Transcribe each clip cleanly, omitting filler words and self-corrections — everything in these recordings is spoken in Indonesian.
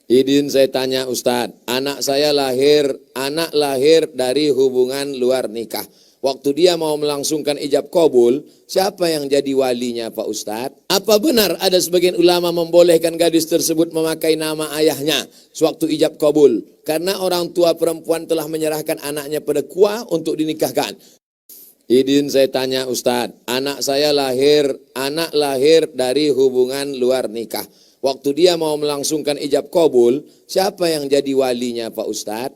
Izin saya tanya Ustadz, anak lahir dari hubungan luar nikah. Waktu dia mau melangsungkan ijab kabul, siapa yang jadi walinya Pak Ustadz? Apa benar ada sebagian ulama membolehkan gadis tersebut memakai nama ayahnya sewaktu ijab kabul? Karena orang tua perempuan telah menyerahkan anaknya pada kuah untuk dinikahkan. Izin saya tanya Ustadz, anak lahir dari hubungan luar nikah. Waktu dia mau melangsungkan ijab kabul, siapa yang jadi walinya Pak Ustadz?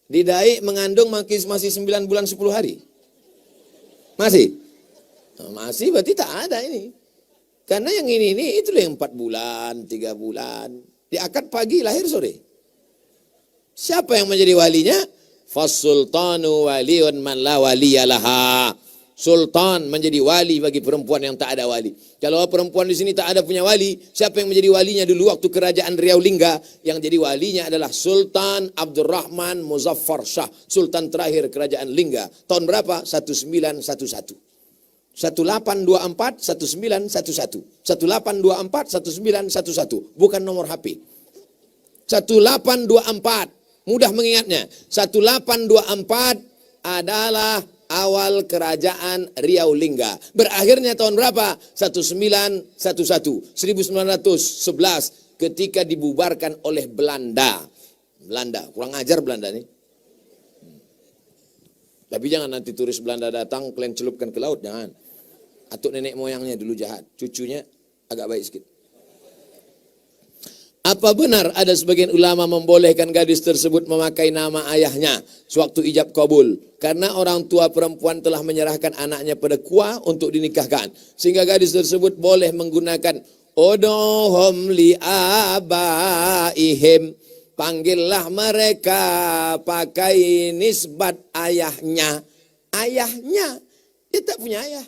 Didai mengandung masih 9 bulan 10 hari. Masih? Masih berarti tak ada ini. Karena yang ini itulah yang 4 bulan, 3 bulan. Diakad pagi, lahir sore. Siapa yang menjadi walinya? Fasultanu waliyun man la waliyalaha. Sultan menjadi wali bagi perempuan yang tak ada wali. Kalau perempuan di sini tak ada punya wali, siapa yang menjadi walinya dulu waktu kerajaan Riau Lingga? Yang jadi walinya adalah Sultan Abdurrahman Muzaffar Shah, Sultan terakhir kerajaan Lingga. Tahun berapa? 1911. 1824 1911. 1824 1911. Bukan nomor HP. 1824. Mudah mengingatnya. 1824 adalah awal kerajaan Riau Lingga. Berakhirnya tahun berapa? 1911 ketika dibubarkan oleh Belanda. Kurang ajar Belanda nih. Tapi jangan nanti turis Belanda datang kalian celupkan ke laut, jangan. Atau nenek moyangnya dulu jahat, cucunya agak baik sedikit. Apa benar ada sebagian ulama membolehkan gadis tersebut memakai nama ayahnya sewaktu ijab kabul? Karena orang tua perempuan telah menyerahkan anaknya pada kuah untuk dinikahkan. Sehingga gadis tersebut boleh menggunakan Uduhum li abaihim. Panggillah mereka pakai nisbat ayahnya. Ayahnya. Dia tak punya ayah.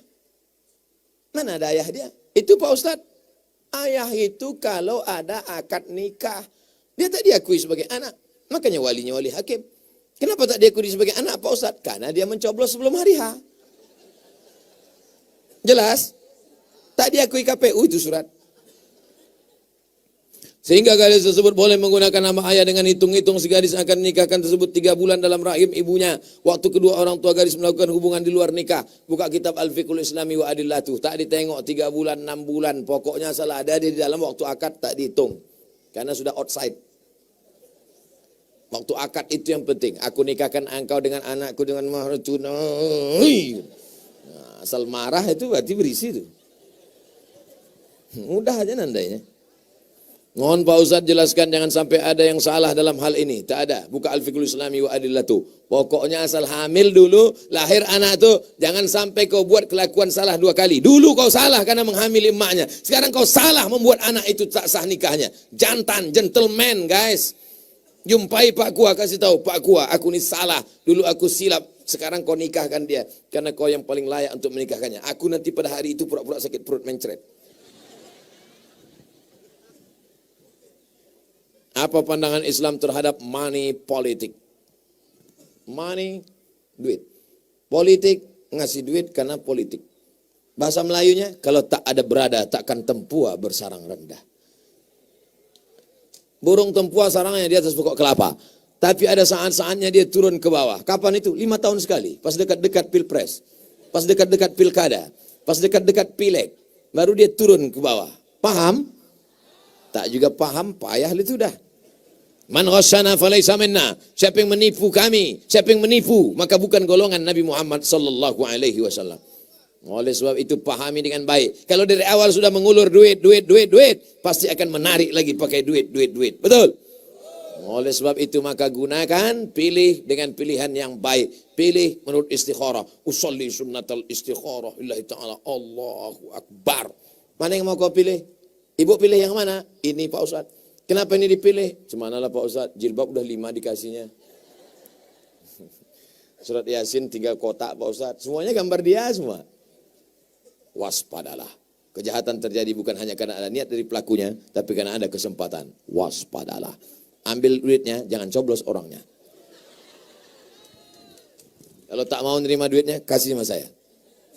Mana ada ayah dia? Itu Pak Ustadz. Ayah itu kalau ada akad nikah, dia tak diakui sebagai anak. Makanya walinya wali hakim. Kenapa tak diakui sebagai anak Pak Ustadz? Karena dia mencoblos sebelum hari H. Jelas? Tak diakui KPU itu surat. Sehingga gadis tersebut boleh menggunakan nama ayah dengan hitung-hitung si gadis akan nikahkan tersebut 3 bulan dalam rahim ibunya. Waktu kedua orang tua gadis melakukan hubungan di luar nikah. Buka kitab Al-Fiqhul Islami wa Adillatuh. Tak ditengok 3 bulan, 6 bulan. Pokoknya salah ada di dalam waktu akad tak dihitung. Karena sudah outside. Waktu akad itu yang penting. Aku nikahkan engkau dengan anakku dengan mahar tunai. Nah, asal marah itu berarti berisi itu. Mudah aja nandainya. Mohon Pak Ustadz jelaskan jangan sampai ada yang salah dalam hal ini. Tak ada. Buka Al-Fiqhul Islami wa Adillatuh. Pokoknya asal hamil dulu, lahir anak itu, jangan sampai kau buat kelakuan salah 2 kali. Dulu kau salah karena menghamili emaknya. Sekarang kau salah membuat anak itu tak sah nikahnya. Jantan, gentleman guys. Jumpai Pak Kua, kasih tahu Pak Kua, aku ini salah. Dulu aku silap. Sekarang kau nikahkan dia. Karena kau yang paling layak untuk menikahkannya. Aku nanti pada hari itu pura-pura sakit perut mencret. Apa pandangan Islam terhadap money politik? Money, duit. Politik, ngasih duit karena politik. Bahasa Melayunya, kalau tak ada berada, takkan tempua bersarang rendah. Burung tempua sarangnya di atas pokok kelapa. Tapi ada saat-saatnya dia turun ke bawah. Kapan itu? 5 tahun sekali. Pas dekat-dekat pilpres. Pas dekat-dekat pilkada. Pas dekat-dekat pileg. Baru dia turun ke bawah. Paham? Tak juga paham, payah itu dah. Man ghasyana falaysa minna. Siapa yang menipu kami, siapa yang menipu, maka bukan golongan Nabi Muhammad sallallahu alaihi wasallam. Oleh sebab itu pahami dengan baik. Kalau dari awal sudah mengulur duit, pasti akan menarik lagi pakai duit. Betul? Oleh sebab itu maka gunakan, pilih dengan pilihan yang baik. Pilih menurut istikharah. Usolli sunnatal istikharah lillahi ta'ala. Allahu Akbar. Mana yang mau kau pilih? Ibu pilih yang mana? Ini Pak Ustadz. Kenapa ini dipilih? Semanalah Pak Ustadz, jilbab udah 5 dikasihnya. Surat Yasin 3 kotak Pak Ustadz. Semuanya gambar dia semua. Waspadalah. Kejahatan terjadi bukan hanya karena ada niat dari pelakunya, tapi karena ada kesempatan. Waspadalah. Ambil duitnya, jangan coblos orangnya. Kalau tak mau nerima duitnya, kasih sama saya.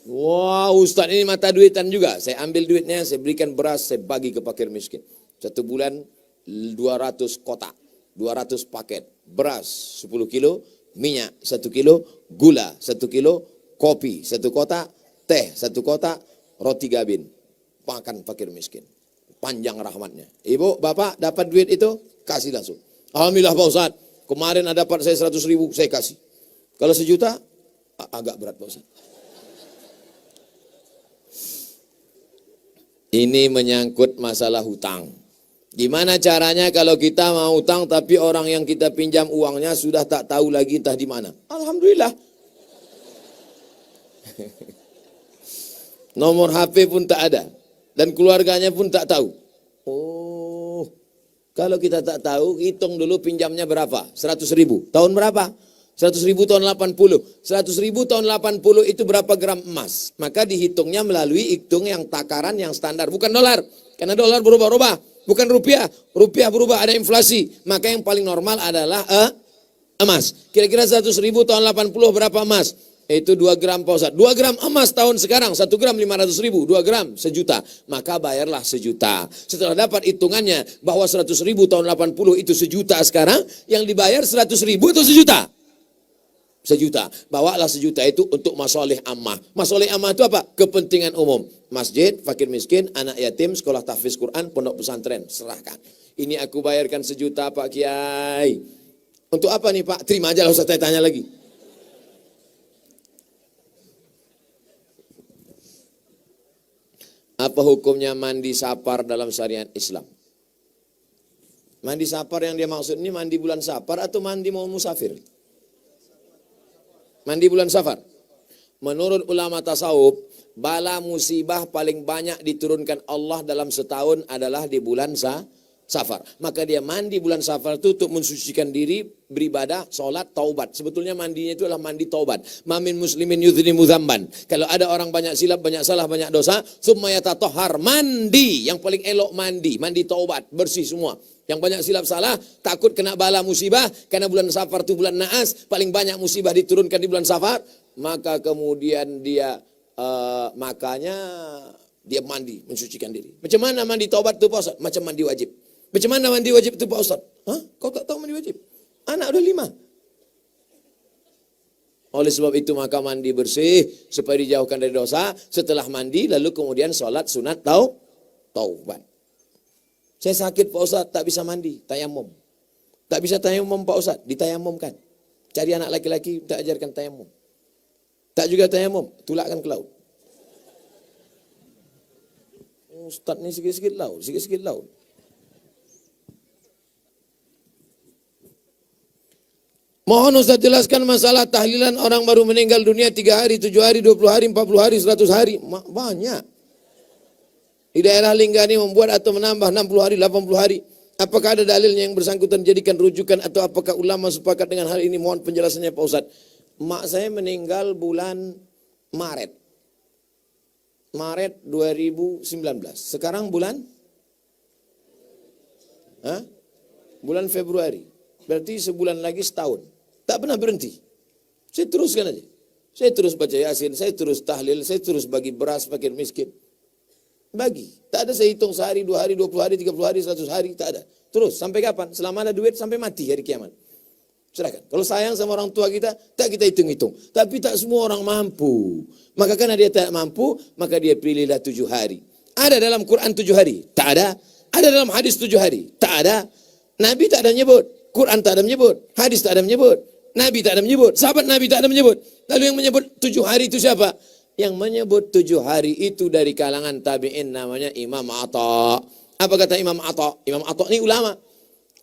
Wah Ustadz ini mata duitan juga. Saya ambil duitnya, saya berikan beras, saya bagi ke fakir miskin. Satu bulan 200 kotak, 200 paket. Beras 10 kilo, minyak 1 kilo, gula 1 kilo, kopi 1 kotak, teh 1 kotak, roti gabin. Makan fakir miskin. Panjang rahmatnya. Ibu, bapak dapat duit itu, kasih langsung. Alhamdulillah Pak Ustadz, kemarin ada dapat saya 100 ribu, saya kasih. Kalau 1 juta, agak berat Pak Ustadz. Ini menyangkut masalah hutang. Gimana caranya kalau kita mau hutang tapi orang yang kita pinjam uangnya sudah tak tahu lagi entah di mana? Alhamdulillah. Nomor HP pun tak ada. Dan keluarganya pun tak tahu. Oh, kalau kita tak tahu, hitung dulu pinjamnya berapa? 100 ribu. Tahun berapa? 100 ribu tahun 80. 100 ribu tahun 80 itu berapa gram emas? Maka dihitungnya melalui hitung yang takaran yang standar. Bukan dolar. Karena dolar berubah-ubah. Bukan rupiah. Rupiah berubah, ada inflasi. Maka yang paling normal adalah emas. Kira-kira 100 ribu tahun 80 berapa emas? Itu 2 gram Pak Ustadz. 2 gram emas tahun sekarang, 1 gram 500 ribu, 2 gram 1 juta. Maka bayarlah 1 juta. Setelah dapat hitungannya bahwa 100 ribu tahun 80 itu 1 juta sekarang, yang dibayar 100 ribu atau 1 juta? 1 juta. Bawalah 1 juta itu untuk masoleh ammah. Masoleh ammah itu apa? Kepentingan umum. Masjid, fakir miskin, anak yatim, sekolah tahfiz Quran, pondok pesantren. Serahkan. Ini aku bayarkan 1 juta Pak Kiai. Untuk apa nih Pak? Terima aja lah, usah tanya lagi. Apa hukumnya mandi sapar dalam syariat Islam? Mandi sapar yang dia maksud ini mandi bulan sapar atau mandi mau musafir? Mandi bulan safar. Menurut ulama tasawuf, bala musibah paling banyak diturunkan Allah dalam setahun adalah di bulan safar. Maka dia mandi bulan safar itu untuk mensucikan diri, beribadah, sholat, taubat. Sebetulnya mandinya itu adalah mandi taubat. Mamin muslimin yudhnimu dzamban. Kalau ada orang banyak silap, banyak salah, banyak dosa, summa yatatohar, mandi. Yang paling elok mandi, mandi taubat, bersih semua. Yang banyak silap salah, takut kena bala musibah, karena bulan safar itu bulan naas, paling banyak musibah diturunkan di bulan safar, maka kemudian dia makanya dia mandi, mensucikan diri. Macam mana mandi taubat itu Pak Ustaz? Macam mandi wajib. Macam mana mandi wajib itu Pak Ustaz? Hah? Kau tak tahu mandi wajib? Anak udah 5. Oleh sebab itu maka mandi bersih supaya dijauhkan dari dosa. Setelah mandi lalu kemudian sholat sunat taubat. Saya sakit Pak Ustaz, tak bisa mandi, tayamum. Tak bisa tayamum Pak Ustaz, ditayamumkan. Cari anak laki-laki, tak ajarkan tayamum. Tak juga tayamum, tulakkan ke laut. Ustaz ni sikit-sikit laut, sikit-sikit laut. Mohon Ustaz jelaskan masalah tahlilan orang baru meninggal dunia 3 hari, 7 hari, 20 hari, 40 hari, 100 hari. Banyak. Di daerah Linggani membuat atau menambah 60 hari, 80 hari. Apakah ada dalilnya yang bersangkutan jadikan rujukan atau apakah ulama sepakat dengan hal ini? Mohon penjelasannya Pak Ustaz. Mak saya meninggal bulan Maret. Maret 2019. Sekarang bulan? Bulan Februari. Berarti sebulan lagi setahun. Tak pernah berhenti. Saya teruskan aja. Saya terus baca Yasin, saya terus tahlil, saya terus bagi beras fakir miskin. Bagi. Tak ada saya hitung sehari, 2 hari, 20 hari, 30 hari, 100 hari. Tak ada. Terus. Sampai kapan? Selama ada duit sampai mati hari kiamat. Serahkan. Kalau sayang sama orang tua kita, tak kita hitung-hitung. Tapi tak semua orang mampu. Maka karena dia tak mampu, maka dia pilihlah 7 hari. Ada dalam Quran 7 hari? Tak ada. Ada dalam hadis 7 hari? Tak ada. Nabi tak ada menyebut. Quran tak ada menyebut. Hadis tak ada menyebut. Nabi tak ada menyebut. Sahabat Nabi tak ada menyebut. Lalu yang menyebut 7 hari itu siapa? Yang menyebut 7 hari itu dari kalangan tabi'in namanya Imam Atta. Apa kata Imam Atta? Imam Atta ini ulama.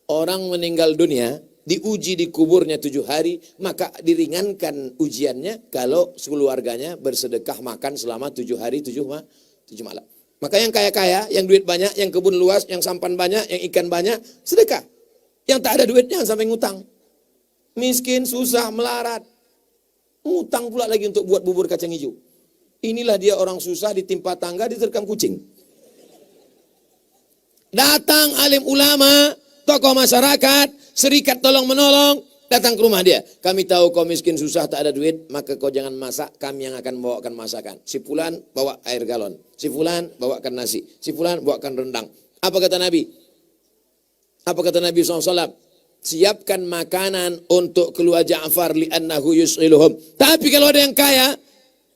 Orang meninggal dunia, diuji di kuburnya 7 hari, maka diringankan ujiannya kalau keluarganya bersedekah makan selama 7 hari, 7 malam. Maka yang kaya-kaya, yang duit banyak, yang kebun luas, yang sampan banyak, yang ikan banyak, sedekah. Yang tak ada duit jangan sampai ngutang. Miskin, susah, melarat. Ngutang pula lagi untuk buat bubur kacang hijau. Inilah dia orang susah ditimpa tangga, diterkam kucing. Datang alim ulama, tokoh masyarakat, serikat tolong menolong, datang ke rumah dia. Kami tahu kau miskin susah tak ada duit, maka kau jangan masak, kami yang akan bawakan masakan. Si fulan bawa air galon, si fulan bawakan nasi, si fulan bawakan rendang. Apa kata Nabi? Apa kata Nabi SAW? Siapkan makanan untuk keluarga Ja'far li'annahu yus'iluhum. Tapi kalau ada yang kaya,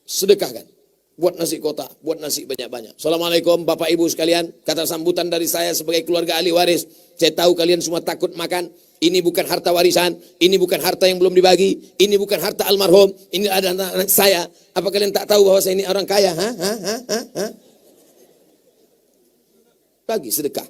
sedekahkan. Buat nasi kotak, buat nasi banyak-banyak. Assalamualaikum Bapak Ibu sekalian. Kata sambutan dari saya sebagai keluarga ahli waris. Saya tahu kalian semua takut makan. Ini bukan harta warisan. Ini bukan harta yang belum dibagi. Ini bukan harta almarhum. Ini ada anak saya. Apa kalian tak tahu bahwa saya ini orang kaya? Bagi sedekah.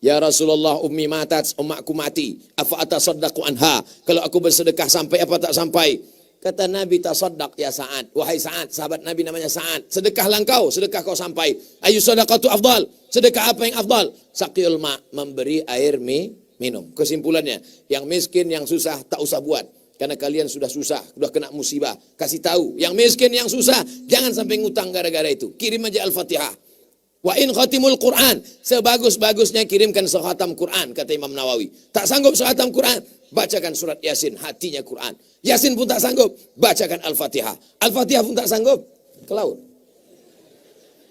Ya Rasulullah, ummi matat, umakku mati. Afa atasaddaqu anha. Kalau aku bersedekah sampai apa tak sampai? Kata Nabi, tasaddaq ya Sa'ad. Wahai Sa'ad, sahabat Nabi namanya Sa'ad. Sedekahlah engkau, sedekah kau sampai. Ayu sadaqatu afdal. Sedekah apa yang afdal? Saqiyul ma, memberi air minum. Kesimpulannya, yang miskin, yang susah, tak usah buat. Karena kalian sudah susah, sudah kena musibah. Kasih tahu, yang miskin, yang susah, jangan sampai ngutang gara-gara itu. Kirim aja Al-Fatihah. Wa in khatimul Quran, sebagus-bagusnya kirimkan sehatam Quran, kata Imam Nawawi. Tak sanggup sehatam Quran, bacakan surat Yasin, hatinya Quran. Yasin pun tak sanggup, bacakan Al-Fatihah. Al-Fatihah pun tak sanggup, ke laut.